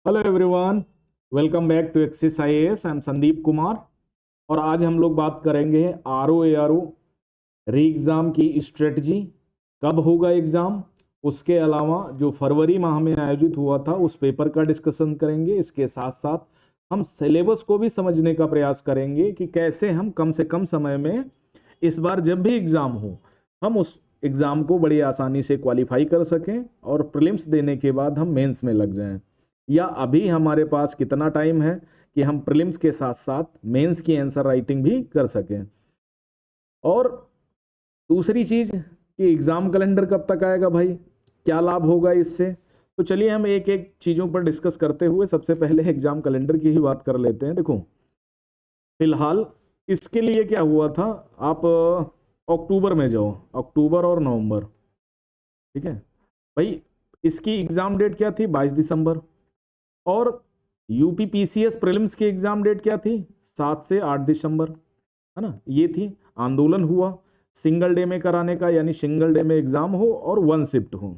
Hello everyone, welcome back to Axis IAS. I am Sandeep Kumar और आज हम लोग बात करेंगे आरओ एआरओ री एग्ज़ाम की स्ट्रेटजी। कब होगा एग्ज़ाम, उसके अलावा जो फरवरी माह में आयोजित हुआ था उस पेपर का डिस्कशन करेंगे। इसके साथ साथ हम सिलेबस को भी समझने का प्रयास करेंगे कि कैसे हम कम से कम समय में इस बार जब भी एग्ज़ाम हो हम उस एग्ज़ाम को बड़ी आसानी से क्वालिफाई कर सकें और प्रीलिम्स देने के बाद हम मेंस में लग जाएं। या अभी हमारे पास कितना टाइम है कि हम प्रीलिम्स के साथ साथ मेंस की आंसर राइटिंग भी कर सकें। और दूसरी चीज कि एग्जाम कैलेंडर कब तक आएगा भाई, क्या लाभ होगा इससे। तो चलिए हम एक एक चीजों पर डिस्कस करते हुए सबसे पहले एग्जाम कैलेंडर की ही बात कर लेते हैं। देखो, फिलहाल इसके लिए क्या हुआ था, आप अक्टूबर में जाओ, अक्टूबर और नवंबर, ठीक है भाई। इसकी एग्जाम डेट क्या थी, 22 दिसंबर। और यूपी पीसीएस प्रीलिम्स की एग्जाम डेट क्या थी, 7 से 8 दिसंबर, है ना। ये थी, आंदोलन हुआ सिंगल डे में कराने का, यानी सिंगल डे में एग्जाम हो और वन शिफ्ट हो,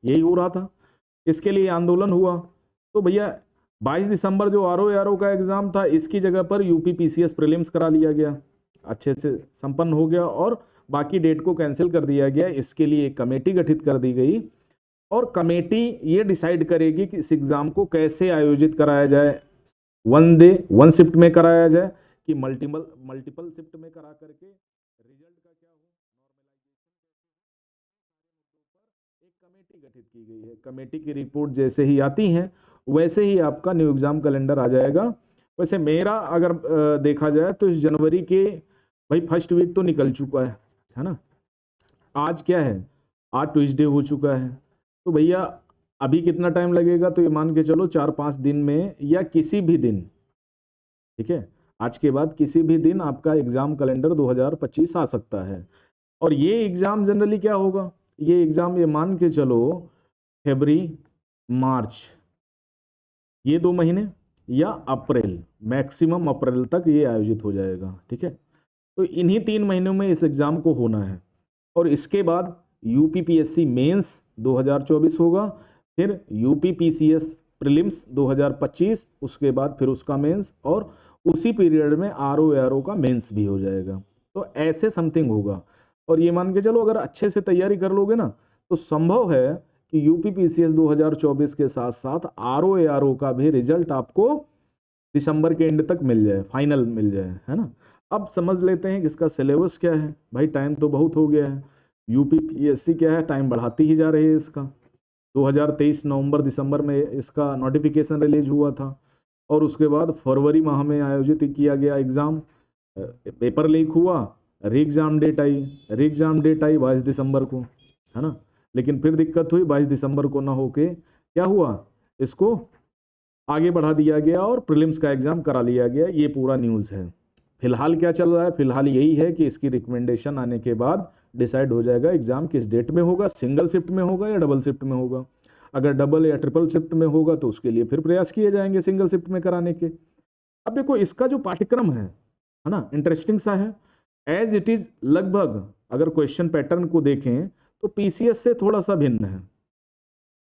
यही हो रहा था। इसके लिए आंदोलन हुआ। तो भैया 22 दिसंबर जो आरओ का एग्जाम था, इसकी जगह पर यूपी पीसीएस प्रीलिम्स करा लिया गया, अच्छे से संपन्न हो गया और बाकी डेट को कैंसिल कर दिया गया। इसके लिए एक कमेटी गठित कर दी गई और कमेटी ये डिसाइड करेगी कि इस एग्जाम को कैसे आयोजित कराया जाए, वन डे वन शिफ्ट में कराया जाए कि मल्टीपल मल्टीपल शिफ्ट में करा करके रिजल्ट का क्या हो, नॉर्मलाइजेशन, एक कमेटी गठित की गई है। कमेटी की रिपोर्ट जैसे ही आती है वैसे ही आपका न्यू एग्जाम कैलेंडर आ जाएगा। वैसे मेरा अगर देखा जाए तो इस जनवरी के भाई फर्स्ट वीक तो निकल चुका है ना। आज क्या है, आज ट्यूसडे हो चुका है। तो भैया अभी कितना टाइम लगेगा, तो ये मान के चलो 4-5 दिन में या किसी भी दिन, ठीक है, आज के बाद किसी भी दिन आपका एग्जाम कैलेंडर 2025 आ सकता है। और ये एग्जाम जनरली क्या होगा, ये एग्जाम ये मान के चलो फरवरी मार्च, ये 2 महीने या अप्रैल, मैक्सिमम अप्रैल तक ये आयोजित हो जाएगा, ठीक है। तो इन्हीं 3 महीनों में इस एग्जाम को होना है। और इसके बाद यूपीपीएससी मेंस 2024 होगा, फिर यूपीपीसीएस प्रीलिम्स 2025, उसके बाद फिर उसका मेंस, और उसी पीरियड में आरओ का मेंस भी हो जाएगा। तो ऐसे समथिंग होगा। और ये मान के चलो अगर अच्छे से तैयारी कर लोगे ना, तो संभव है कि यूपीपीसीएस 2024 के साथ साथ आरओ का भी रिजल्ट आपको दिसंबर के एंड तक मिल जाए, फाइनल मिल जाए, है ना। अब समझ लेते हैं कि इसका सिलेबस क्या है। भाई टाइम तो बहुत हो गया है, यूपीपीएससी क्या है, टाइम बढ़ाती ही जा रही है इसका। 2023 नवंबर दिसंबर में इसका नोटिफिकेशन रिलीज हुआ था और उसके बाद फरवरी माह में आयोजित किया गया एग्ज़ाम, पेपर लीक हुआ, री एग्ज़ाम डेट आई, 22 दिसंबर को, है ना। लेकिन फिर दिक्कत हुई, 22 दिसंबर को ना होके क्या हुआ, इसको आगे बढ़ा दिया गया और प्रीलिम्स का एग्ज़ाम करा लिया गया। ये पूरा न्यूज़ है। फिलहाल क्या चल रहा है, फिलहाल यही है कि इसकी रिकमेंडेशन आने के बाद डिसाइड हो जाएगा एग्ज़ाम किस डेट में होगा, सिंगल शिफ्ट में होगा या डबल शिफ्ट में होगा। अगर डबल या ट्रिपल शिफ्ट में होगा तो उसके लिए फिर प्रयास किए जाएंगे सिंगल शिफ्ट में कराने के। अब देखो इसका जो पाठ्यक्रम है ना, इंटरेस्टिंग सा है। एज इट इज़ लगभग अगर क्वेश्चन पैटर्न को देखें तो पीसीएस से थोड़ा सा भिन्न है।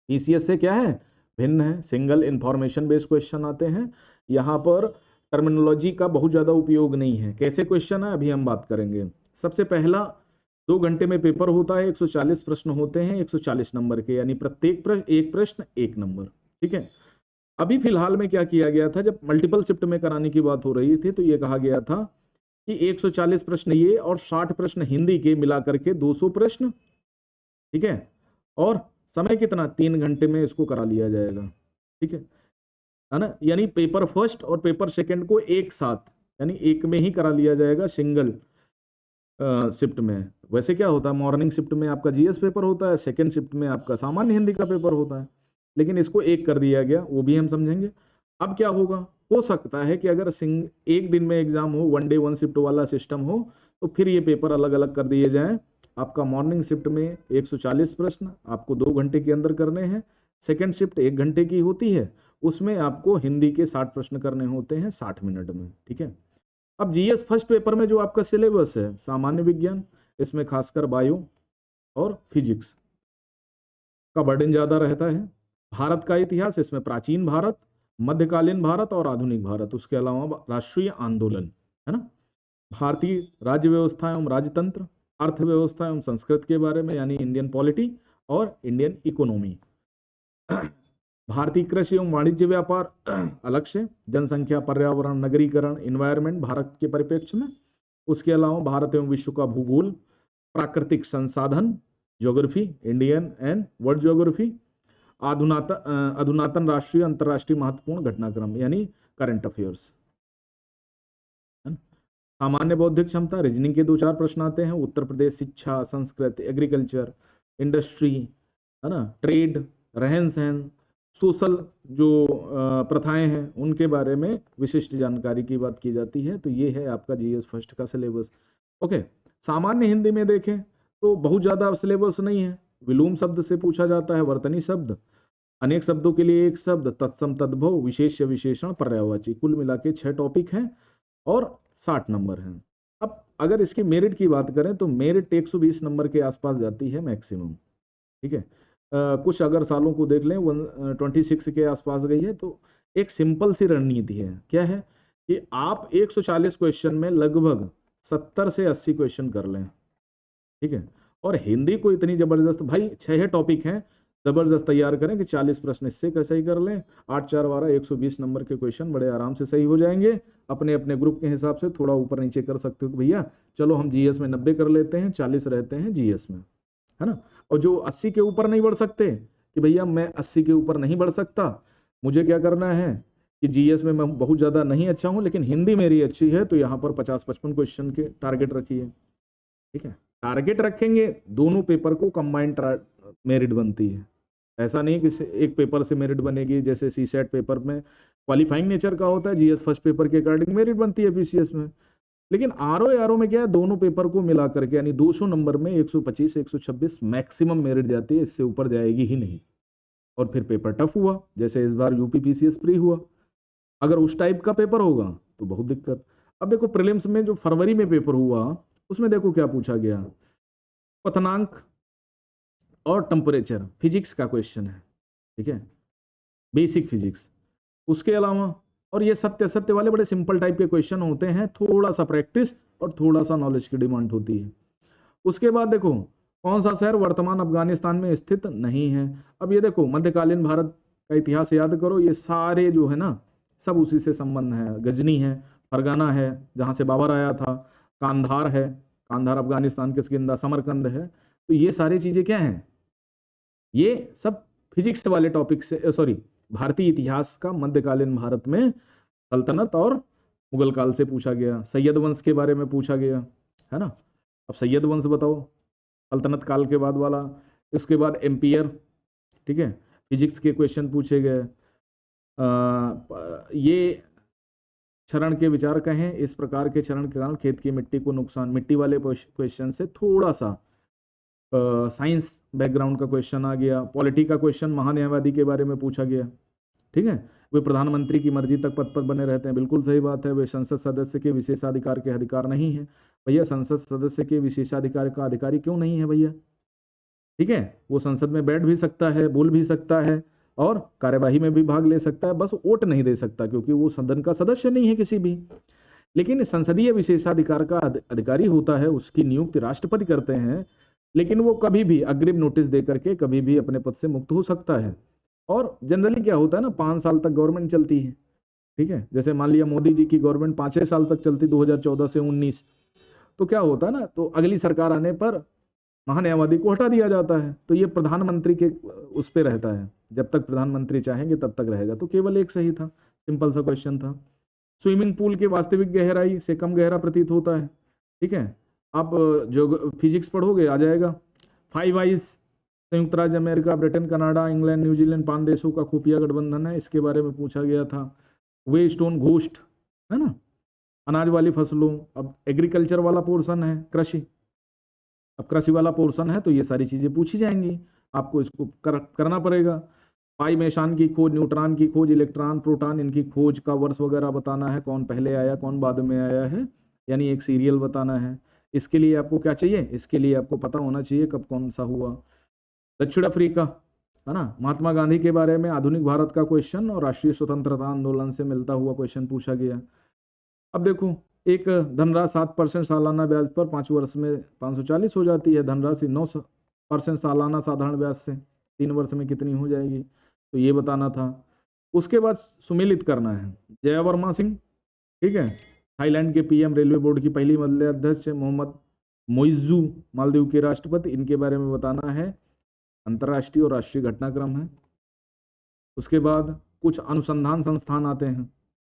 पीसीएस से क्या है, भिन्न है। सिंगल इंफॉर्मेशन बेस्ड क्वेश्चन आते हैं, यहाँ पर टर्मिनोलॉजी का बहुत ज़्यादा उपयोग नहीं है। कैसे क्वेश्चन है अभी हम बात करेंगे। सबसे पहला, 2 घंटे में पेपर होता है, 140 प्रश्न होते हैं, 140 नंबर के, यानी प्रत्येक प्रश्न 1 नंबर, ठीक है। अभी फिलहाल में क्या किया गया था, जब मल्टीपल शिफ्ट में कराने की बात हो रही थी तो ये कहा गया था कि 140 प्रश्न ये और 60 प्रश्न हिंदी के मिला करके 200 प्रश्न, ठीक है। और समय कितना, 3 घंटे में इसको करा लिया जाएगा, ठीक है ना। यानी पेपर फर्स्ट और पेपर सेकंड को एक साथ, यानी एक में ही करा लिया जाएगा सिंगल शिफ्ट में। वैसे क्या होता है, मॉर्निंग शिफ्ट में आपका जीएस पेपर होता है, सेकंड शिफ्ट में आपका सामान्य हिंदी का पेपर होता है, लेकिन इसको एक कर दिया गया, वो भी हम समझेंगे। अब क्या होगा, हो सकता है कि अगर एक दिन में एग्जाम हो, वन डे वन शिफ्ट वाला सिस्टम हो, तो फिर ये पेपर अलग अलग कर दिए जाएं। आपका मॉर्निंग शिफ्ट में 140 प्रश्न आपको 2 घंटे के अंदर करने हैं, सेकेंड शिफ्ट 1 घंटे की होती है, उसमें आपको हिंदी के 60 प्रश्न करने होते हैं 60 मिनट में, ठीक है। अब जीएस फर्स्ट पेपर में जो आपका सिलेबस है, सामान्य विज्ञान, इसमें खासकर बायो और फिजिक्स का बर्डन ज़्यादा रहता है। भारत का इतिहास, इसमें प्राचीन भारत मध्यकालीन भारत और आधुनिक भारत, उसके अलावा राष्ट्रीय आंदोलन, है ना, भारतीय राज्य व्यवस्था एवं राजतंत्र, अर्थव्यवस्था एवं संस्कृत के बारे में यानी इंडियन पॉलिटी और इंडियन इकोनॉमी, भारतीय कृषि एवं वाणिज्य व्यापार अलग से, जनसंख्या, पर्यावरण, नगरीकरण, इन्वायरमेंट भारत के परिप्रेक्ष्य में, उसके अलावा भारत एवं विश्व का भूगोल, प्राकृतिक संसाधन, geography, Indian and world geography, अधुनातन राष्ट्रीय अंतर्राष्ट्रीय महत्वपूर्ण घटनाक्रम यानी करंट अफेयर्स, सामान्य बौद्धिक क्षमता, रीजनिंग के 2-4 प्रश्न आते हैं, उत्तर प्रदेश, शिक्षा, संस्कृत, एग्रीकल्चर, इंडस्ट्री, है ना, ट्रेड, रहन सहन, सोशल जो प्रथाएं हैं उनके बारे में विशिष्ट जानकारी की बात की जाती है। तो ये है आपका जीएस फर्स्ट का सिलेबस। ओके, सामान्य हिंदी में देखें तो बहुत ज़्यादा सिलेबस नहीं है। विलोम शब्द से पूछा जाता है, वर्तनी शब्द, अनेक शब्दों के लिए एक शब्द, तत्सम, तद्भव, विशेष्य, विशेषण, पर्यायवाची, कुल मिला के 6 टॉपिक हैं और 60 नंबर हैं। अब अगर इसकी मेरिट की बात करें तो मेरिट 120 नंबर के आसपास जाती है मैक्सिमम, ठीक है। कुछ अगर सालों को देख लें 126 के आसपास गई है। तो एक सिंपल सी रणनीति है, क्या है कि आप 140 क्वेश्चन में लगभग 70 से 80 क्वेश्चन कर लें, ठीक है। और हिंदी को इतनी जबरदस्त, भाई 6 टॉपिक हैं, जबरदस्त तैयार करें कि 40 प्रश्न इससे कैसे ही कर लें, 8×4=12, 120 नंबर के क्वेश्चन बड़े आराम से सही हो जाएंगे। अपने अपने ग्रुप के हिसाब से थोड़ा ऊपर नीचे कर सकते हो कि भैया चलो हम जीएस में 90 कर लेते हैं, 40 रहते हैं जीएस में, है ना। और जो 80 के ऊपर नहीं बढ़ सकते कि भैया मैं 80 के ऊपर नहीं बढ़ सकता, मुझे क्या करना है कि जीएस में मैं बहुत ज़्यादा नहीं अच्छा हूँ लेकिन हिंदी मेरी अच्छी है, तो यहाँ पर 50-55 क्वेश्चन के टारगेट रखिए, ठीक है। टारगेट रखेंगे, दोनों पेपर को कंबाइंड मेरिट बनती है। ऐसा नहीं कि एक पेपर से मेरिट बनेगी, जैसे सीसेट पेपर में क्वालिफाइंग नेचर का होता है, जीएस फर्स्ट पेपर के अकॉर्डिंग मेरिट बनती है पीसीएस में। लेकिन आरओ में क्या है, दोनों पेपर को मिला करके यानी 200 नंबर में 125 126 मैक्सिमम मेरिट जाती है, इससे ऊपर जाएगी ही नहीं। और फिर पेपर टफ हुआ, जैसे इस बार यूपी पीसीएस प्री हुआ, अगर उस टाइप का पेपर होगा तो बहुत दिक्कत। अब देखो प्रीलिम्स में जो फरवरी में पेपर हुआ उसमें देखो क्या पूछा गया, क्वथनांक और टेम्परेचर, फिजिक्स का क्वेश्चन है, ठीक है, बेसिक फिजिक्स। उसके अलावा और ये सत्य असत्य वाले बड़े सिंपल टाइप के क्वेश्चन होते हैं, थोड़ा सा प्रैक्टिस और थोड़ा सा नॉलेज की डिमांड होती है। उसके बाद देखो कौन सा शहर वर्तमान अफगानिस्तान में स्थित नहीं है। अब ये देखो मध्यकालीन भारत का इतिहास याद करो, ये सारे जो है ना सब उसी से संबंध है। गजनी है, फरगाना है जहाँ से बाबर आया था, कांधार है, कांधार अफगानिस्तान के किस्किंदा, समरकंद है। तो ये सारी चीज़ें क्या हैं, ये सब फिजिक्स वाले टॉपिक से, सॉरी भारतीय इतिहास का मध्यकालीन भारत में सल्तनत और मुगल काल से पूछा गया। सैयद वंश के बारे में पूछा गया, है ना। अब सैयद वंश बताओ, सल्तनत काल के बाद वाला। उसके बाद एम्पियर, ठीक है, फिजिक्स के क्वेश्चन पूछे गए। ये क्षरण के विचार कहें, इस प्रकार के क्षरण के कारण खेत की मिट्टी को नुकसान, मिट्टी वाले क्वेश्चन से थोड़ा सा साइंस बैकग्राउंड का क्वेश्चन आ गया। पॉलिटी का क्वेश्चन महान्यायवादी के बारे में पूछा गया, ठीक है। वे प्रधानमंत्री की मर्जी तक पद पर बने रहते हैं, बिल्कुल सही बात है। वे संसद सदस्य के विशेषाधिकार के अधिकार नहीं है। भैया संसद सदस्य के विशेषाधिकार का अधिकारी क्यों नहीं है भैया, ठीक है। वो संसद में बैठ भी सकता है, बोल भी सकता है और कार्यवाही में भी भाग ले सकता है, बस वोट नहीं दे सकता क्योंकि वो सदन का सदस्य नहीं है किसी भी। लेकिन संसदीय विशेषाधिकार का अधिकारी होता है, उसकी नियुक्ति राष्ट्रपति करते हैं, लेकिन वो कभी भी अग्रिम नोटिस दे करके कभी भी अपने पद से मुक्त हो सकता है। और जनरली क्या होता है ना, 5 साल तक गवर्नमेंट चलती है, ठीक है। जैसे मान लिया मोदी जी की गवर्नमेंट 5 साल तक चलती, 2014 से 19, तो क्या होता है ना, तो अगली सरकार आने पर महान्यायवादी को हटा दिया जाता है। तो ये प्रधानमंत्री के उस पर रहता है, जब तक प्रधानमंत्री चाहेंगे तब तक रहेगा। तो केवल एक सही था, सिंपल सा क्वेश्चन था। स्विमिंग पूल की वास्तविक गहराई से कम गहरा प्रतीत होता है, ठीक है। आप जो फिजिक्स पढ़ोगे आ जाएगा। 5 आइज संयुक्त राज्य America, Britain, Canada, England, New Zealand 5 देशों का खुफिया गठबंधन है, इसके बारे में पूछा गया था। वे स्टोन घोस्ट, है ना, अनाज वाली फसलों। अब एग्रीकल्चर वाला पोर्शन है कृषि, अब कृषि वाला पोर्शन है तो ये सारी चीज़ें पूछी जाएंगी, आपको इसको करना पड़ेगा। पाई मेशान की खोज, न्यूट्रॉन की खोज, इलेक्ट्रॉन, प्रोटॉन, इनकी खोज का वर्ष वगैरह बताना है, कौन पहले आया कौन बाद में आया है, यानी एक सीरियल बताना है। इसके लिए आपको क्या चाहिए, इसके लिए आपको पता होना चाहिए कब कौन सा हुआ। दक्षिण अफ्रीका, है ना। महात्मा गांधी के बारे में आधुनिक भारत का क्वेश्चन और राष्ट्रीय स्वतंत्रता आंदोलन से मिलता हुआ क्वेश्चन पूछा गया। अब देखो, एक धनराशि 7% सालाना ब्याज पर 5 वर्ष में 540 हो जाती है, धनराशि 9% सालाना साधारण ब्याज से 3 वर्ष में कितनी हो जाएगी, तो ये बताना था। उसके बाद सुमेलित करना है। जया वर्मा सिंह, ठीक है, थाईलैंड के पीएम, रेलवे बोर्ड की पहली महिला अध्यक्ष, मोहम्मद मोइज्जू मालदीव के राष्ट्रपति, इनके बारे में बताना है। अंतर्राष्ट्रीय और राष्ट्रीय घटनाक्रम है। उसके बाद कुछ अनुसंधान संस्थान आते हैं,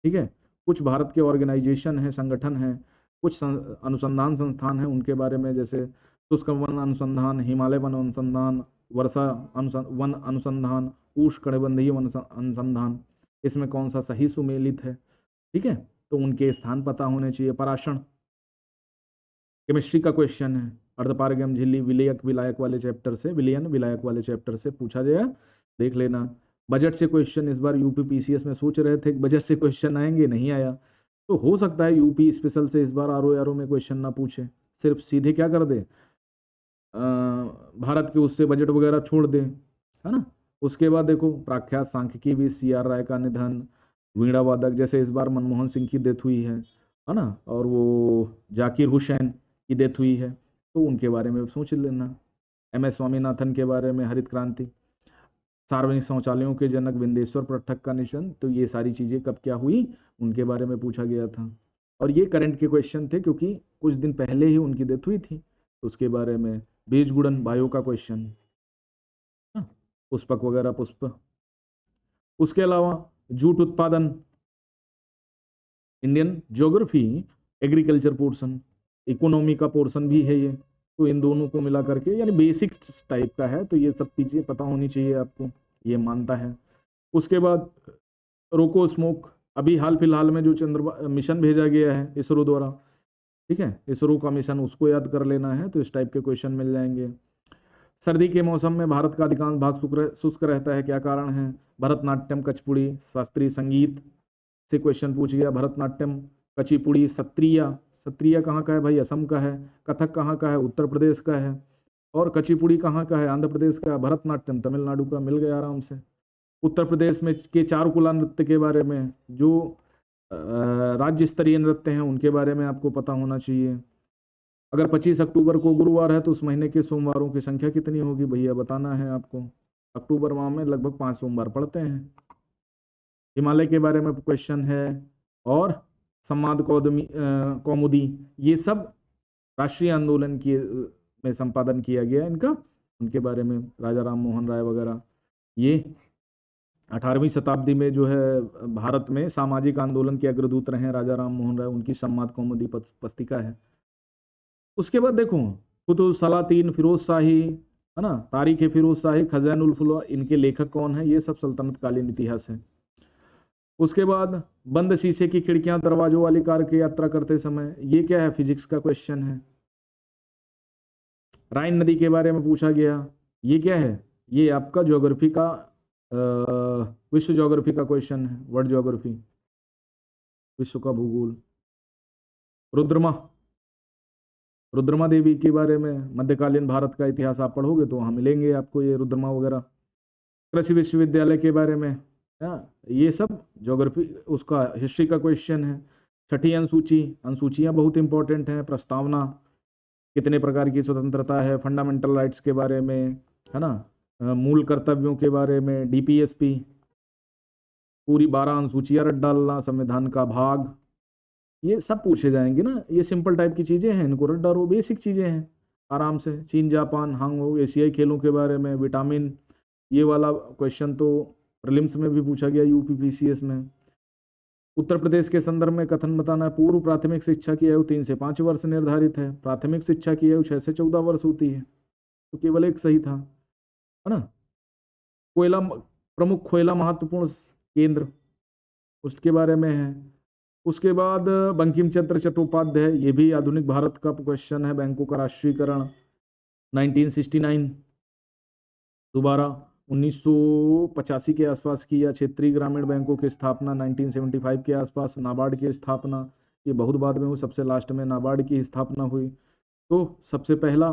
ठीक है, कुछ भारत के ऑर्गेनाइजेशन हैं, संगठन हैं, कुछ अनुसंधान संस्थान हैं, उनके बारे में, जैसे शुष्क वन अनुसंधान, हिमालय वन अनुसंधान, वर्षा वन अनुसंधान, उष्णकटिबंधीय वन अनुसंधान, इसमें कौन सा सही सुमेलित है, ठीक है, तो उनके स्थान पता होने चाहिए। पराशण केमिस्ट्री का क्वेश्चन है, अर्धपारगम झिल्ली विलयक विलायक वाले चैप्टर से, विलयन विलायक वाले चैप्टर से पूछा जाए, देख लेना। बजट से क्वेश्चन इस बार यूपी पीसीएस में सोच रहे थे कि बजट से क्वेश्चन आएंगे, नहीं आया, तो हो सकता है यूपी स्पेशल से इस बार आरओ में क्वेश्चन ना पूछे, सिर्फ सीधे क्या कर दे, भारत के उससे बजट वगैरह छोड़ दे, है ना। उसके बाद देखो, प्रख्यात सांख्यिकी भी CR राय का निधन, वीणा वादक, जैसे इस बार मनमोहन सिंह की डेथ हुई है ना, और वो जाकिर हुसैन की डेथ हुई है, तो उनके बारे में सोच लेना। MS स्वामीनाथन के बारे में, हरित क्रांति, सार्वजनिक शौचालयों के जनक विंदेश्वर पाठक का निधन, तो ये सारी चीज़ें कब क्या हुई, उनके बारे में पूछा गया था। और ये करंट के क्वेश्चन थे, क्योंकि कुछ दिन पहले ही उनकी डेथ हुई थी, तो उसके बारे में। बीज गुणन, बायो का क्वेश्चन, पुष्पक वगैरह, पुष्प। उसके अलावा जूट उत्पादन, Indian geography, agriculture portion, economy का पोर्शन भी है ये, तो इन दोनों को मिला करके, यानी बेसिक टाइप का है, तो ये सब चीज़ें पता होनी चाहिए आपको, ये मानता है। उसके बाद रोको स्मोक, अभी हाल फिलहाल में जो चंद्रमा मिशन भेजा गया है इसरो द्वारा, ठीक है, इसरो का मिशन, उसको याद कर लेना है, तो इस टाइप के क्वेश्चन मिल जाएंगे। सर्दी के मौसम में भारत का अधिकांश भाग शुष्क रहता है, क्या कारण है, भरतनाट्यम, कचपुड़ी, शास्त्रीय संगीत से क्वेश्चन पूछ गया। भरतनाट्यम, कचिपुड़ी, सत्रिया कहाँ का है भाई, असम का है। कथक कहाँ का है, उत्तर प्रदेश का है। और कचिपुड़ी कहाँ का है, आंध्र प्रदेश का। भरतनाट्यम तमिलनाडु का, मिल गया आराम से। उत्तर प्रदेश में के चारुकुला नृत्य के बारे में, जो राज्य स्तरीय नृत्य हैं, उनके बारे में आपको पता होना चाहिए। अगर 25 अक्टूबर को गुरुवार है तो उस महीने के सोमवारों की संख्या कितनी होगी भैया, बताना है आपको। अक्टूबर माह में लगभग 5 सोमवार पड़ते हैं। हिमालय के बारे में क्वेश्चन है, और संवाद कौमुदी, ये सब राष्ट्रीय आंदोलन की में संपादन किया गया इनका, उनके बारे में, राजा राम मोहन राय वगैरह। ये 18वीं शताब्दी में जो है भारत में सामाजिक आंदोलन के अग्रदूत रहे राजा राम मोहन राय, उनकी संवाद कौमुदी पुस्तिका है। उसके बाद देखो, कुतुब सलातीन, फिरोज शाही, है ना, तारीख फिरोज शाही, खजानुल फुलवा, इनके लेखक कौन है, ये सब सल्तनत कालीन इतिहास है। उसके बाद बंद शीशे की खिड़कियां दरवाजों वाली कार की यात्रा करते समय, ये क्या है, फिजिक्स का क्वेश्चन है। राइन नदी के बारे में पूछा गया, ये क्या है, ये आपका ज्योग्राफी का विश्व ज्योग्राफी का क्वेश्चन है, वर्ल्ड ज्योग्राफी, विश्व का भूगोल। रुद्रमा देवी के बारे में, मध्यकालीन भारत का इतिहास आप पढ़ोगे तो वहाँ मिलेंगे आपको ये रुद्रमा वगैरह। कृषि विश्वविद्यालय के बारे में, ये सब ज्योग्राफी, उसका हिस्ट्री का क्वेश्चन है। छठी अनुसूची, अनुसूचियाँ बहुत इंपॉर्टेंट हैं। प्रस्तावना, कितने प्रकार की स्वतंत्रता है, फंडामेंटल राइट्स के बारे में, है ना, मूल कर्तव्यों के बारे में, DPSP, पूरी 12 अनुसूचियाँ रट डालना, संविधान का भाग, ये सब पूछे जाएंगे ना। ये सिंपल टाइप की चीज़ें हैं, इनको रट डालो, बेसिक चीज़ें हैं आराम से। चीन, जापान, हांगकांग, एशियाई खेलों के बारे में, विटामिन, ये वाला क्वेश्चन तो प्रीलिम्स में भी पूछा गया, यूपी PCS में। उत्तर प्रदेश के संदर्भ में कथन बताना है। पूर्व प्राथमिक शिक्षा की आयु 3 से 5 वर्ष निर्धारित है, प्राथमिक शिक्षा की आयु 6 से 14 वर्ष होती है, तो केवल एक सही था, है ना। कोयला, प्रमुख कोयला महत्वपूर्ण केंद्र, उसके बारे में है। उसके बाद बंकिम चंद्र चट्टोपाध्याय, ये भी आधुनिक भारत का क्वेश्चन है। बैंकों का राष्ट्रीयकरण 1969, दोबारा 1985 के आसपास किया। क्षेत्रीय ग्रामीण बैंकों की स्थापना 1975 के आसपास। नाबार्ड की स्थापना, ये बहुत बाद में हुई, सबसे लास्ट में नाबार्ड की स्थापना हुई। तो सबसे पहला,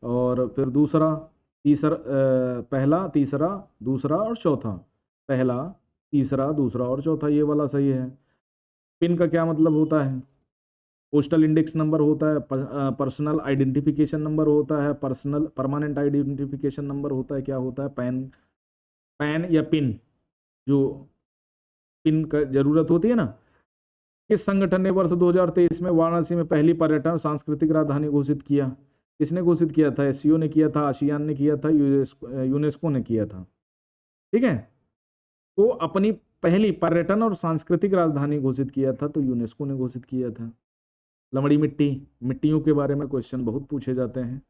और फिर दूसरा, पहला, तीसरा, दूसरा और चौथा। पहला, तीसरा, दूसरा और चौथा, ये वाला सही है। पिन का क्या मतलब होता है? पोस्टल इंडेक्स नंबर होता है, पर्सनल आइडेंटिफिकेशन नंबर होता है, पर्सनल परमानेंट आइडेंटिफिकेशन नंबर होता है, क्या होता है? पैन। पैन या पिन, जो पिन का जरूरत होती है ना। किस संगठन ने वर्ष 2023 में वाराणसी में पहली पर्यटन और सांस्कृतिक राजधानी घोषित किया? किसने घोषित किया था? एससीओ ने किया था, आसियान ने किया था, यूनेस्को ने किया था। ठीक है, तो अपनी पहली पर्यटन और सांस्कृतिक राजधानी घोषित किया था तो यूनेस्को ने घोषित किया था। लमड़ी मिट्टी, मिट्टियों के बारे में क्वेश्चन बहुत पूछे जाते हैं।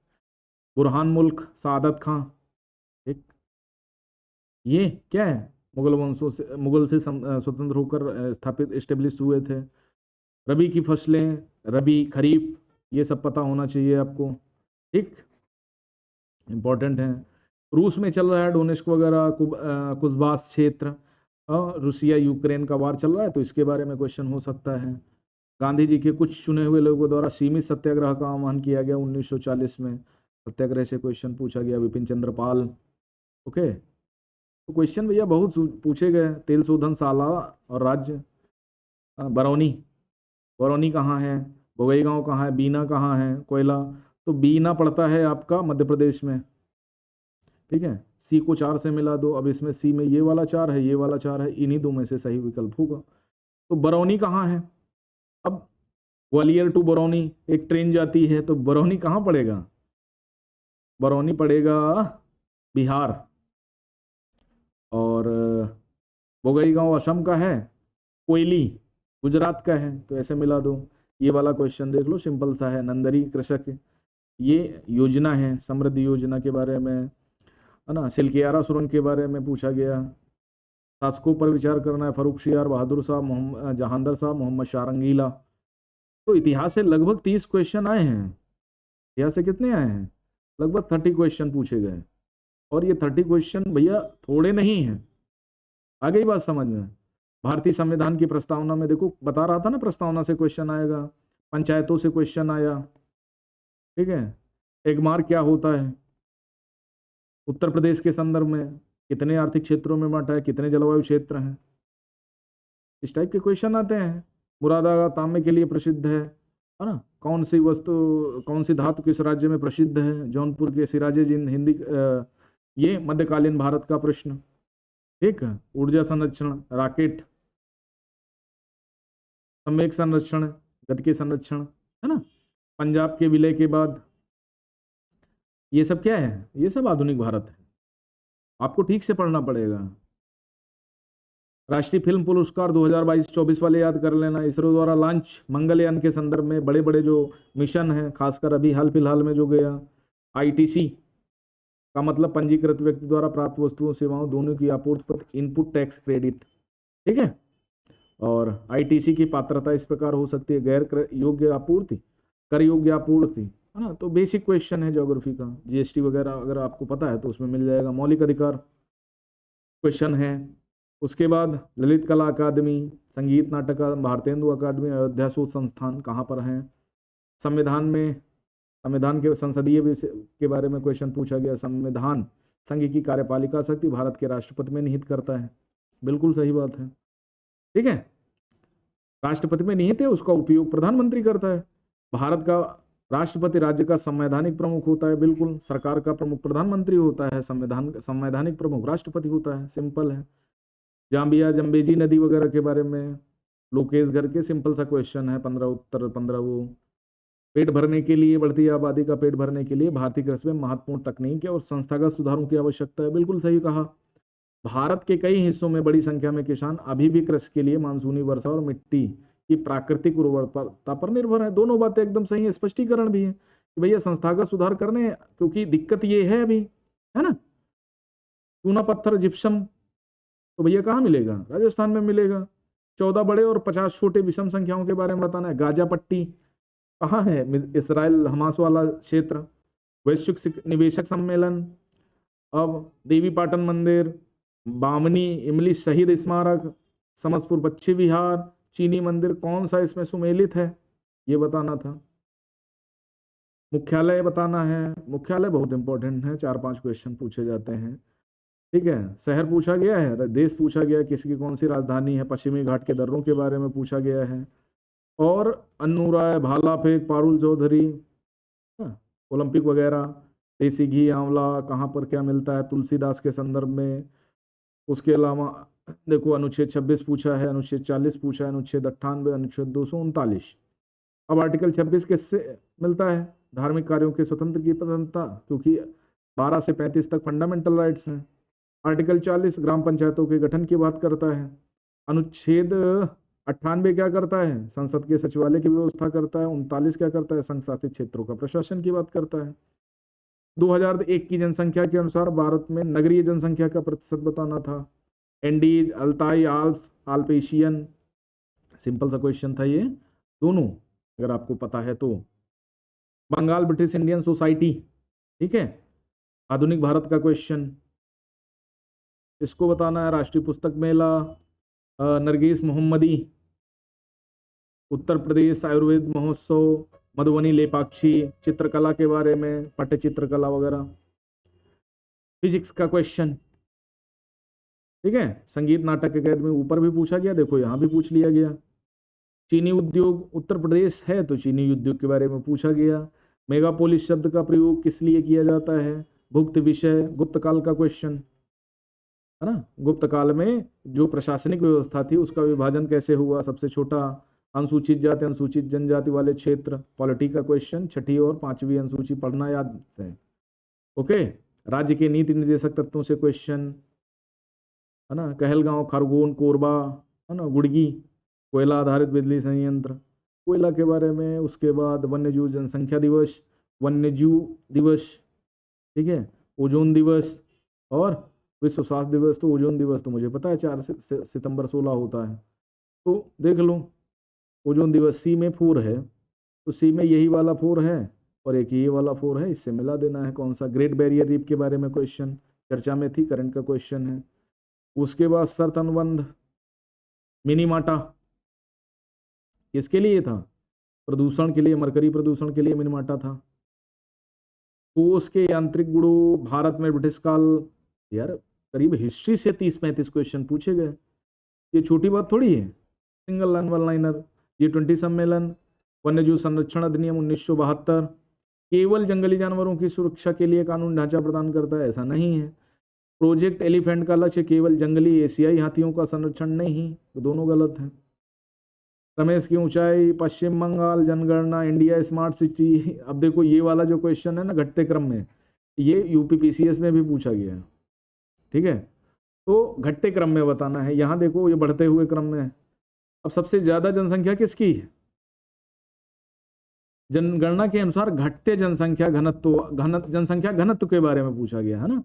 बुरहान मुल्क सादत खां, ठीक, ये क्या है? मुगल से स्वतंत्र होकर स्थापित एस्टेब्लिश हुए थे। रबी की फसलें, रबी, खरीफ, ये सब पता होना चाहिए आपको, ठीक, इम्पोर्टेंट है। रूस में चल रहा है डोनेस्क वगैरह, कुस्बास क्षेत्र, रूसिया यूक्रेन का वार चल रहा है तो इसके बारे में क्वेश्चन हो सकता है। गांधी जी के कुछ चुने हुए लोगों द्वारा सीमित सत्याग्रह का आह्वान किया गया 1940 में, सत्याग्रह से क्वेश्चन पूछा गया। विपिन चंद्र पाल। ओके, तो क्वेश्चन भैया बहुत पूछे गए। तेल शोधन शाला और राज्य, बरौनी, बरौनी कहाँ है? बोगईगांव कहाँ है? बीना कहाँ है? कोयला, तो बीना पड़ता है आपका मध्य प्रदेश में, ठीक है। सी को 4 से मिला दो, अब इसमें सी में ये वाला 4 है, ये वाला 4 है, इन्हीं दो में से सही विकल्प होगा। तो बरौनी कहाँ है? अब ग्वालियर टू बरौनी एक ट्रेन जाती है, तो बरौनी कहाँ पड़ेगा? बरौनी पड़ेगा बिहार। और बोगईगांव असम का है, कोयली गुजरात का है, तो ऐसे मिला दो। ये वाला क्वेश्चन देख लो, सिंपल सा है। नंदरी कृषक, ये योजना है समृद्धि योजना के बारे में, है ना। सिलकियारा सुरंग के बारे में पूछा गया। शासकों पर विचार करना है, फर्रुख सियार, बहादुर शाह, जहांदर शाह, मोहम्मद शाह रंगीला। तो इतिहास से लगभग 30 क्वेश्चन आए हैं। इतिहास से कितने आए हैं? लगभग 30 क्वेश्चन पूछे गए। और ये 30 क्वेश्चन भैया थोड़े नहीं हैं। आ गई बात समझ में? भारतीय संविधान की प्रस्तावना में देखो, बता रहा था ना, प्रस्तावना से क्वेश्चन आएगा, पंचायतों से क्वेश्चन आया, ठीक है। एगमार क्या होता है? उत्तर प्रदेश के संदर्भ में कितने आर्थिक क्षेत्रों में बांटा है, कितने जलवायु क्षेत्र हैं, इस टाइप के क्वेश्चन आते हैं। मुरादाबाद तांबे के लिए प्रसिद्ध है ना। कौन सी वस्तु, कौन सी धातु किस राज्य में प्रसिद्ध है? जौनपुर के सिराजे जिंद, हिंदी, ये मध्यकालीन भारत का प्रश्न, ठीक है। ऊर्जा संरक्षण, रॉकेट, संवेग संरक्षण, गतिकी संरक्षण, है ना। पंजाब के विलय के बाद, ये सब क्या है? ये सब आधुनिक भारत है, आपको ठीक से पढ़ना पड़ेगा। राष्ट्रीय फिल्म पुरस्कार 2022-24 वाले याद कर लेना। इसरो द्वारा लॉन्च मंगलयान के संदर्भ में बड़े बड़े जो मिशन हैं, खासकर अभी हाल फिलहाल में जो गया, आईटीसी का मतलब पंजीकृत व्यक्ति द्वारा प्राप्त वस्तुओं सेवाओं दोनों की आपूर्ति पर इनपुट टैक्स क्रेडिट, ठीक है। और आईटीसी की पात्रता इस प्रकार हो सकती है: गैर कर योग्य आपूर्ति, कर योग्य आपूर्ति, है ना। तो बेसिक क्वेश्चन है ज्योग्राफी का, जीएसटी वगैरह अगर आपको पता है तो उसमें मिल जाएगा। मौलिक अधिकार क्वेश्चन है। उसके बाद ललित कला अकादमी, संगीत नाटक भारतेंदु अकादमी, अयोध्या शोध संस्थान कहाँ पर हैं? संविधान में, संविधान के संसदीय के बारे में क्वेश्चन पूछा गया। संविधान संघ की कार्यपालिका शक्ति भारत के राष्ट्रपति में निहित करता है, बिल्कुल सही बात है, ठीक है। राष्ट्रपति में निहित है, उसका उपयोग प्रधानमंत्री करता है। भारत का राष्ट्रपति राज्य का संवैधानिक प्रमुख होता है, बिल्कुल। सरकार का प्रमुख प्रधानमंत्री होता है, संवैधानिक प्रमुख राष्ट्रपति होता है, सिंपल है। जाम्बिया जम्बेजी नदी वगैरह के बारे में लोकेश घर के सिंपल सा क्वेश्चन है, 15 उत्तर 15 वो। पेट भरने के लिए, बढ़ती आबादी का पेट भरने के लिए भारतीय कृषि में महत्वपूर्ण तकनीक और संस्थागत सुधारों की आवश्यकता है, बिल्कुल सही कहा। भारत के कई हिस्सों में बड़ी संख्या में किसान अभी भी कृषि के लिए मानसूनी वर्षा और मिट्टी की प्राकृतिक उर्वरता पर निर्भर है। दोनों बातें एकदम सही है। स्पष्टीकरण भी है कि भैया संस्थागत सुधार करने, क्योंकि दिक्कत ये है अभी, है ना। चूना पत्थर जिप्सम तो भैया कहाँ मिलेगा? राजस्थान में मिलेगा। 14 बड़े और 50 छोटे विषम संख्याओं के बारे में बताना है। गाजा पट्टी कहाँ है? इसराइल हमास वाला क्षेत्र। वैश्विक निवेशक सम्मेलन, अब देवी पाटन मंदिर, बामनी इमली शहीद स्मारक, समसपुर पक्षी विहार, चीनी मंदिर, कौन सा इसमें सुमेलित है ये बताना था। मुख्यालय बताना है, मुख्यालय बहुत इंपॉर्टेंट है, 4-5 क्वेश्चन पूछे जाते हैं। ठीक है, शहर पूछा गया है, देश पूछा गया है, किसकी कौन सी राजधानी है, पश्चिमी घाट के दर्रों के बारे में पूछा गया है, और अन्नू राय, भाला फेंक, पारुल चौधरी, हाँ, ओलंपिक वगैरह, देसी घी आंवला कहाँ पर क्या मिलता है तुलसीदास के संदर्भ में। उसके अलावा देखो अनुच्छेद 26 पूछा है, अनुच्छेद 40 पूछा है, अनुच्छेद 98, अनुच्छेद 239। अब आर्टिकल 26 किससे मिलता है? धार्मिक कार्यों के स्वतंत्र की स्वतंत्रता, क्योंकि 12 से 35 तक फंडामेंटल राइट्स हैं। आर्टिकल 40 ग्राम पंचायतों के गठन की बात करता है। अनुच्छेद 98 क्या करता है? संसद के सचिवालय की व्यवस्था करता है। 39 क्या करता है? संघ शासित क्षेत्रों का प्रशासन की बात करता है। 2001 की जनसंख्या के अनुसार भारत में नगरीय जनसंख्या का प्रतिशत बताना था। एंडीज, अल्ताई, आल्प्स, आल्पेशियन, सिंपल सा क्वेश्चन था ये दोनों, अगर आपको पता है तो। बंगाल ब्रिटिश इंडियन सोसाइटी, ठीक है, आधुनिक भारत का क्वेश्चन, इसको बताना है। राष्ट्रीय पुस्तक मेला, नरगिस मोहम्मदी, उत्तर प्रदेश आयुर्वेद महोत्सव, मधुबनी लेपाक्षी, चित्रकला के बारे में, पट्ट चित्रकला वगैरह। फिजिक्स का क्वेश्चन, ठीक है, संगीत नाटक अकादमी ऊपर भी पूछा गया, देखो यहाँ भी पूछ लिया गया। चीनी उद्योग, उत्तर प्रदेश है तो चीनी उद्योग के बारे में पूछा गया। मेगापोलिस शब्द का प्रयोग किस लिए किया जाता है? गुप्त विषय, गुप्त काल का क्वेश्चन है ना। गुप्त काल में जो प्रशासनिक व्यवस्था थी उसका विभाजन कैसे हुआ? सबसे छोटा अनुसूचित जाति अनुसूचित जनजाति वाले क्षेत्र, पॉलिटी का क्वेश्चन। 6ठी और 5वीं अनुसूची पढ़ना याद है। ओके, राज्य के नीति निर्देशक तत्वों से क्वेश्चन है ना। कहलगांव, खरगोन, कोरबा है ना, गुड़गी, कोयला आधारित बिजली संयंत्र, कोयला के बारे में। उसके बाद वन्यजीव जनसंख्या दिवस, वन्यजीव दिवस, ठीक है, ओजोन दिवस, और विश्व स्वास्थ्य दिवस। तो ओजोन दिवस तो मुझे पता है 4 सितंबर 16 होता है, तो देख लो। ओजोन दिवस सी में 4 है, तो सी में यही वाला 4 है और एक ये वाला 4 है, इससे मिला देना है। कौन सा? ग्रेट बैरियर रीफ के बारे में क्वेश्चन चर्चा में थी, करंट का क्वेश्चन है। उसके बाद शर्त अनुबंध, मिनीमाटा किसके लिए था? प्रदूषण के लिए, मरकरी प्रदूषण के लिए मिनीमाटा था। कोष के यांत्रिक गुणों, भारत में ब्रिटिश काल, यार करीब हिस्ट्री से 30-35 क्वेश्चन पूछे गए, ये छोटी बात थोड़ी है। Single line one liner, G20 सम्मेलन, वन्यजीव संरक्षण अधिनियम 1972 केवल जंगली जानवरों की सुरक्षा के लिए कानून ढांचा प्रदान करता है, ऐसा नहीं है। प्रोजेक्ट एलिफेंट का लक्ष्य केवल जंगली एशियाई हाथियों का संरक्षण नहीं, तो दोनों गलत हैं। रमेश की ऊंचाई, पश्चिम बंगाल, जनगणना, इंडिया स्मार्ट सिटी। अब देखो ये वाला जो क्वेश्चन है ना घटते क्रम में, ये यूपीपीसीएस में भी पूछा गया है, ठीक है, तो घटते क्रम में बताना है। यहाँ देखो ये बढ़ते हुए क्रम में है। अब सबसे ज्यादा जनसंख्या किसकी है? जनगणना के अनुसार घटते जनसंख्या जनसंख्या घनत्व के बारे में पूछा गया है ना।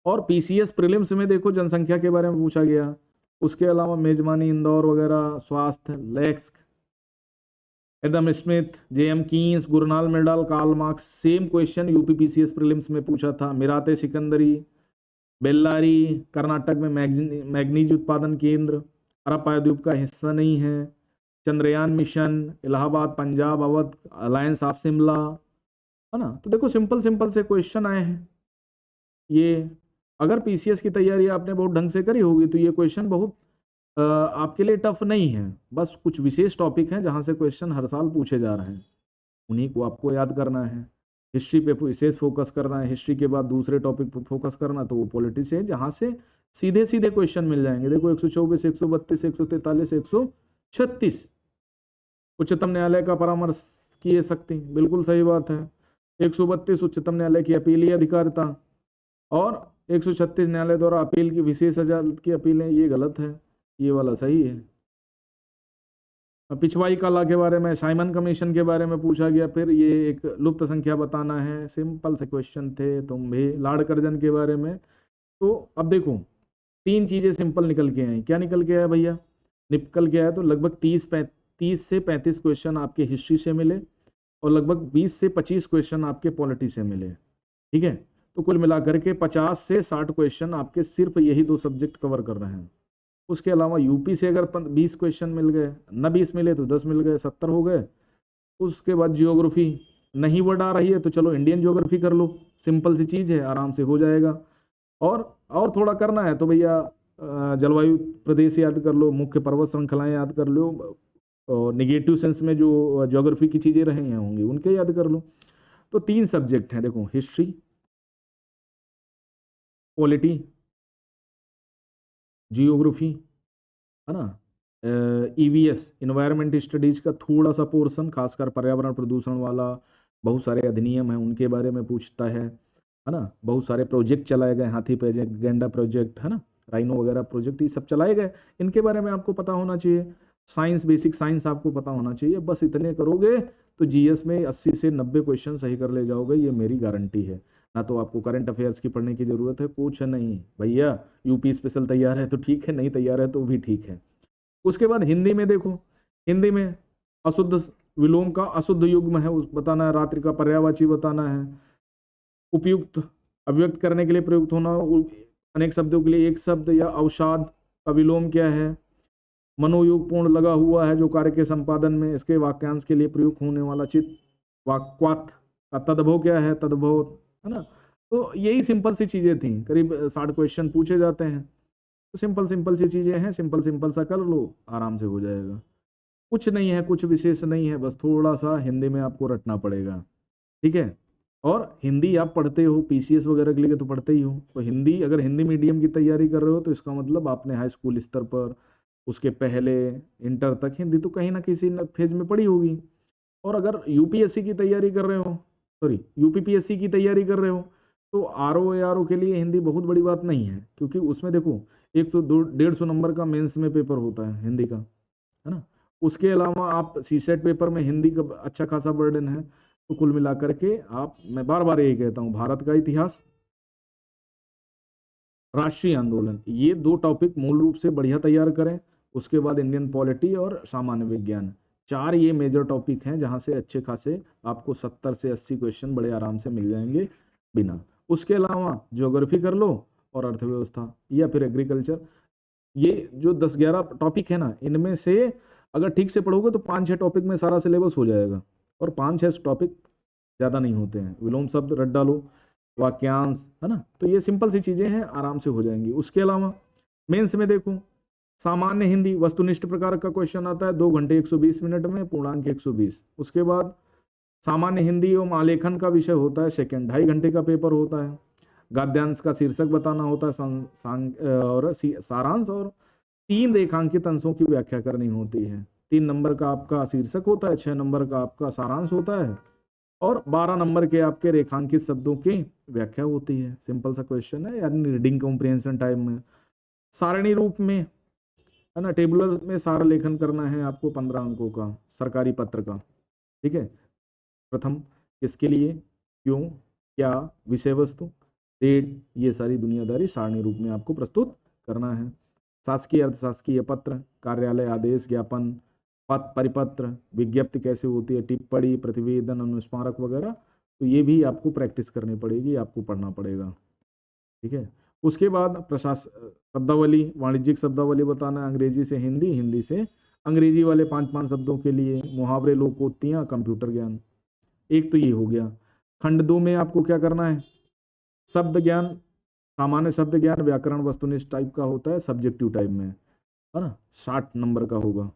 और पीसीएस प्रीलिम्स में देखो जनसंख्या के बारे में पूछा गया। उसके अलावा मेजबानी, इंदौर वगैरह, स्वास्थ्य, लेक्स, Adam Smith, JM Keynes, Gunnar Myrdal, Karl Marx, same question UPPCS prelims में पूछा था। मिराते सिकंदरी, बेल्लारी, कर्नाटक में मैग्नीज उत्पादन केंद्र, अरब प्रायद्वीप का हिस्सा नहीं है। Chandrayaan mission, Allahabad, Punjab, Awadh, alliance of Shimla, है ना। तो देखो सिंपल सिंपल से क्वेश्चन आए हैं ये। अगर पीसीएस की तैयारी आपने बहुत ढंग से करी होगी तो ये क्वेश्चन बहुत आपके लिए टफ नहीं है। बस कुछ विशेष टॉपिक हैं जहां से क्वेश्चन हर साल पूछे जा रहे हैं, उन्हीं को आपको याद करना है। हिस्ट्री पे विशेष फोकस करना है, हिस्ट्री के बाद दूसरे टॉपिक पर फोकस करना, तो वो पॉलिटी से जहाँ से सीधे सीधे क्वेश्चन मिल जाएंगे। देखो 124, 132, 143, 136 उच्चतम न्यायालय का परामर्श किए सकती, बिल्कुल सही बात है। 132 उच्चतम न्यायालय की अपीलीय अधिकारिता, और 136 न्यायालय द्वारा अपील की विशेष अदालत की अपीलें, ये गलत है, ये वाला सही है। पिछवाई कला के बारे में, साइमन कमीशन के बारे में पूछा गया। फिर ये एक लुप्त संख्या बताना है, सिंपल से क्वेश्चन थे। तुम भी लाड़ कर्जन के बारे में। तो अब देखो 3 चीजें सिंपल निकल के आई। क्या निकल के आया भैया? निकल के आया तो लगभग 30 से 35 क्वेश्चन आपके हिस्ट्री से मिले और लगभग 20 से 25 क्वेश्चन आपके पॉलिटी से मिले, ठीक है। तो कुल मिलाकर के 50 से 60 क्वेश्चन आपके सिर्फ यही 2 सब्जेक्ट कवर कर रहे हैं। उसके अलावा यूपी से अगर 20 क्वेश्चन मिल गए, न 20 मिले तो 10 मिल गए, 70 हो गए। उसके बाद जियोग्राफी, नहीं वर्ड आ रही है तो चलो इंडियन ज्योग्राफी कर लो, सिंपल सी चीज़ है, आराम से हो जाएगा। और थोड़ा करना है तो भैया जलवायु प्रदेश याद कर लो, मुख्य पर्वत श्रृंखलाएं याद कर लो, और निगेटिव सेंस में जो ज्योग्राफी की चीज़ें रही हैं होंगी उनके याद कर लो। तो 3 सब्जेक्ट हैं देखो, हिस्ट्री, पॉलिटी, जियोग्राफी, है ना, ईवीएस इन्वायरमेंट स्टडीज का थोड़ा सा पोर्शन, खासकर पर्यावरण प्रदूषण वाला बहुत सारे अधिनियम हैं उनके बारे में पूछता है ना। बहुत सारे प्रोजेक्ट चलाए गए, हाथी प्रोजेक्ट, गेंडा प्रोजेक्ट, है ना, राइनो वगैरह प्रोजेक्ट, ये सब चलाए गए, इनके बारे में आपको पता होना चाहिए। साइंस, बेसिक साइंस आपको पता होना चाहिए। बस इतने करोगे तो जीएस में 80 से 90 क्वेश्चन सही कर ले जाओगे, ये मेरी गारंटी है। ना तो आपको करंट अफेयर्स की पढ़ने की जरूरत है, कुछ नहीं भैया। यूपी स्पेशल तैयार है तो ठीक है, नहीं तैयार है तो भी ठीक है। उसके बाद हिंदी में देखो, हिंदी में अशुद्ध विलोम का अशुद्ध युग्म है बताना है, रात्रि का पर्यायवाची बताना है, उपयुक्त अभिव्यक्त करने के लिए प्रयुक्त होना अनेक शब्दों के लिए एक शब्द या अवसाद का विलोम क्या है, मनोयोग पूर्ण लगा हुआ है जो कार्य के संपादन में, इसके वाक्यांश के लिए प्रयुक्त होने वाला चित वाक्वात का तद्भव क्या है, तद्भव, है ना। तो यही सिंपल सी चीजें थी, करीब 60 क्वेश्चन पूछे जाते हैं। तो सिंपल सी चीजें हैं, सिंपल सा कर लो, आराम से हो जाएगा। कुछ नहीं है, कुछ विशेष नहीं है, बस थोड़ा सा हिंदी में आपको रटना पड़ेगा, ठीक है। और हिंदी आप पढ़ते हो, पीसीएस वगैरह के लिए तो पढ़ते ही हो, तो हिंदी, अगर हिंदी मीडियम की तैयारी कर रहे हो तो इसका मतलब आपने हाई स्कूल स्तर पर, उसके पहले इंटर तक हिंदी तो कहीं ना किसी फेज में पढ़ी होगी। और अगर यूपीएससी की तैयारी कर रहे हो, सॉरी यूपीपीएससी की तैयारी कर रहे हो, तो आरओ एआरओ के लिए हिंदी बहुत बड़ी बात नहीं है, क्योंकि उसमें देखो एक तो 150 नंबर का मेंस में पेपर होता है हिंदी का, है ना। उसके अलावा आप सीसेट पेपर में हिंदी का अच्छा खासा बर्डन है। तो कुल मिलाकर के आप, मैं बार बार यही कहता हूँ, भारत का इतिहास, राष्ट्रीय आंदोलन, ये 2 टॉपिक मूल रूप से बढ़िया तैयार करें। उसके बाद इंडियन पॉलिटी और सामान्य विज्ञान, 4 ये मेजर टॉपिक हैं जहां से अच्छे खासे आपको 70 से 80 क्वेश्चन बड़े आराम से मिल जाएंगे बिना। उसके अलावा ज्योग्राफी कर लो और अर्थव्यवस्था या फिर एग्रीकल्चर, ये जो 10-11 टॉपिक है ना, इनमें से अगर ठीक से पढ़ोगे तो 5-6 टॉपिक में सारा सिलेबस हो जाएगा। और 5-6 टॉपिक ज़्यादा नहीं होते हैं, विलोम शब्द रट डालो, वाक्यांश, है ना। तो ये सिंपल सी चीज़ें हैं, आराम से हो जाएंगी। उसके अलावा मेंस में देखो, सामान्य हिंदी वस्तुनिष्ठ प्रकार का क्वेश्चन आता है 2 घंटे 120 मिनट में, पूर्णांक 120। उसके बाद सामान्य हिंदी एवं आलेखन का विषय होता है सेकंड, 2.5 घंटे का पेपर होता है। गद्यांश का शीर्षक बताना होता है, और सारांश, और 3 रेखांकित अंशों की व्याख्या करनी होती है। 3 नंबर का आपका शीर्षक होता है, 6 नंबर का आपका सारांश होता है, और 12 नंबर के आपके रेखांकित शब्दों की व्याख्या होती है। सिंपल सा क्वेश्चन है, यानी रीडिंग कॉम्प्रिहेंशन टाइम में, सारणी रूप में, है ना, टेबुलर में सारा लेखन करना है आपको 15 अंकों का, सरकारी पत्र का, ठीक है। प्रथम किसके लिए, क्यों, क्या, विषय वस्तु, डेट, ये सारी दुनियादारी सारणी रूप में आपको प्रस्तुत करना है। शासकीय अर्धशासकीय पत्र, कार्यालय आदेश, ज्ञापन, परिपत्र, विज्ञप्ति कैसे होती है, टिप्पणी, प्रतिवेदन, अनुस्मारक वगैरह, तो ये भी आपको प्रैक्टिस करनी पड़ेगी, आपको पढ़ना पड़ेगा, ठीक है। उसके बाद शब्दावली, वाणिज्यिक शब्दावली बताना, अंग्रेजी से हिंदी, हिंदी से अंग्रेजी वाले 5-5 शब्दों के लिए, मुहावरे, लोकोक्तियाँ, कंप्यूटर ज्ञान। एक तो ये हो गया। खंड 2 में आपको क्या करना है, शब्द ज्ञान, सामान्य शब्द ज्ञान, व्याकरण वस्तुनिष्ठ टाइप का होता है, सब्जेक्टिव टाइप में, है ना, 60 नंबर का होगा।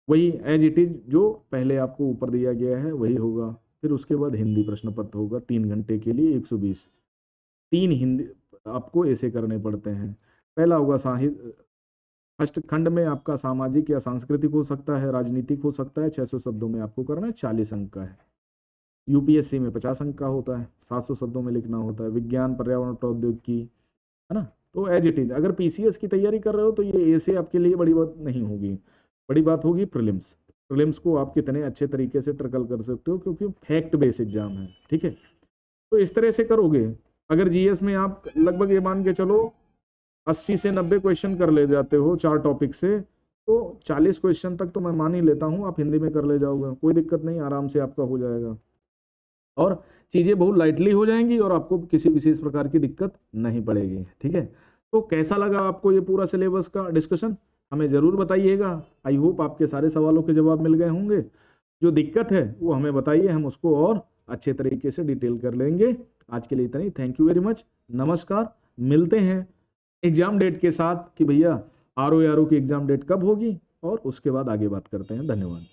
वही एज इट इज जो पहले आपको ऊपर दिया गया है वही होगा। फिर उसके बाद हिंदी प्रश्न पत्र होगा 3 घंटे के लिए 120। 3 हिंदी आपको ऐसे करने पड़ते हैं। पहला होगा साहित्य, फर्स्ट खंड में आपका सामाजिक या सांस्कृतिक हो सकता है, राजनीतिक हो सकता है, 600 शब्दों में आपको करना है, 40 अंक का है। यूपीएससी में 50 अंक का होता है, 700 शब्दों में लिखना होता है। विज्ञान, पर्यावरण, प्रौद्योगिकी, है ना। तो एज इट इज, अगर पीसीएस की तैयारी कर रहे हो तो ये ऐसे आपके लिए बड़ी बात नहीं होगी, बड़ी बात होगी प्रीलिम्स। प्रीलिम्स को आप कितने अच्छे तरीके से ट्रैकल कर सकते हो, क्योंकि फैक्ट बेस्ड एग्जाम है, ठीक है। तो इस तरह से करोगे। अगर जीएस में आप लगभग ये मान के चलो 80 से 90 क्वेश्चन कर ले जाते हो 4 टॉपिक से, तो 40 क्वेश्चन तक तो मैं मान ही लेता हूँ आप हिंदी में कर ले जाओगे, कोई दिक्कत नहीं, आराम से आपका हो जाएगा और चीज़ें बहुत लाइटली हो जाएंगी और आपको किसी विशेष प्रकार की दिक्कत नहीं पड़ेगी, ठीक है। तो कैसा लगा आपको ये पूरा सिलेबस का डिस्कशन, हमें ज़रूर बताइएगा। आई होप आपके सारे सवालों के जवाब मिल गए होंगे। जो दिक्कत है वो हमें बताइए, हम उसको और अच्छे तरीके से डिटेल कर लेंगे। आज के लिए इतना ही। थैंक यू वेरी मच, नमस्कार। मिलते हैं एग्जाम डेट के साथ कि भैया RO की एग्जाम डेट कब होगी, और उसके बाद आगे बात करते हैं। धन्यवाद।